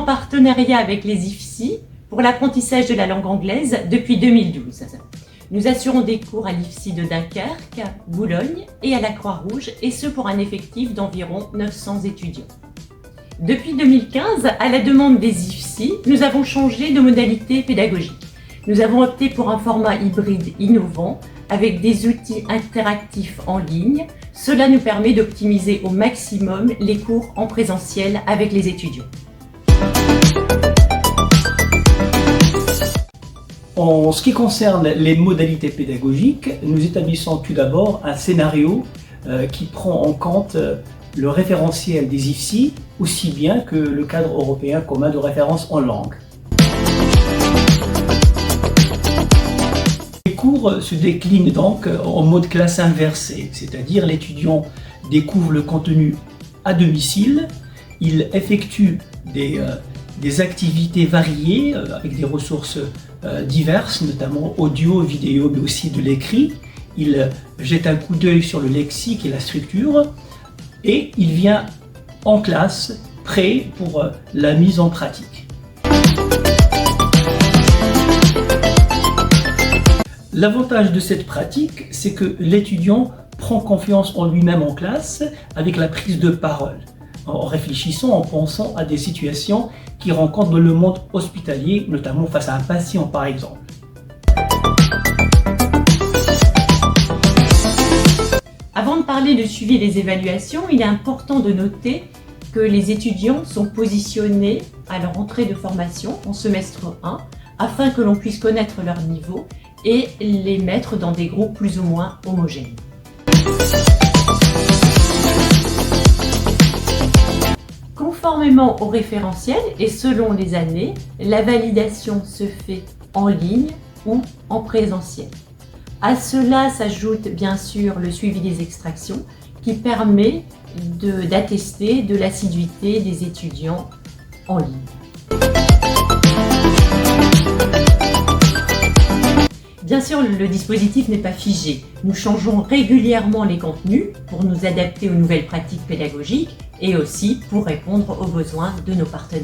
partenariat avec les IFSI pour l'apprentissage de la langue anglaise depuis 2012. Nous assurons des cours à l'IFSI de Dunkerque, Boulogne et à la Croix-Rouge, et ce pour un effectif d'environ 900 étudiants. Depuis 2015, à la demande des IFSI, nous avons changé de modalité pédagogique. Nous avons opté pour un format hybride innovant avec des outils interactifs en ligne. Cela nous permet d'optimiser au maximum les cours en présentiel avec les étudiants. En ce qui concerne les modalités pédagogiques, nous établissons tout d'abord un scénario qui prend en compte le référentiel des IFSI, aussi bien que le cadre européen commun de référence en langue. Les cours se déclinent donc en mode classe inversée, c'est-à-dire l'étudiant découvre le contenu à domicile, il effectue des activités variées avec des ressources diverses, notamment audio, vidéo, mais aussi de l'écrit. Il jette un coup d'œil sur le lexique et la structure et il vient en classe prêt pour la mise en pratique. L'avantage de cette pratique, c'est que l'étudiant prend confiance en lui-même en classe avec la prise de parole, en réfléchissant, en pensant à des situations qu'il rencontre dans le monde hospitalier, notamment face à un patient par exemple. Avant de parler de suivi des évaluations, il est important de noter que les étudiants sont positionnés à leur entrée de formation en semestre 1 afin que l'on puisse connaître leur niveau et les mettre dans des groupes plus ou moins homogènes. Conformément au référentiel et selon les années, la validation se fait en ligne ou en présentiel. À cela s'ajoute bien sûr le suivi des extractions qui permet d'attester de l'assiduité des étudiants en ligne. Bien sûr, le dispositif n'est pas figé. Nous changeons régulièrement les contenus pour nous adapter aux nouvelles pratiques pédagogiques et aussi pour répondre aux besoins de nos partenaires.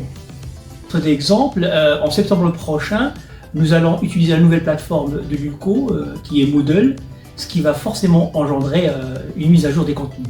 Pour exemple, en septembre prochain, nous allons utiliser la nouvelle plateforme de l'ULCO qui est Moodle, ce qui va forcément engendrer une mise à jour des contenus.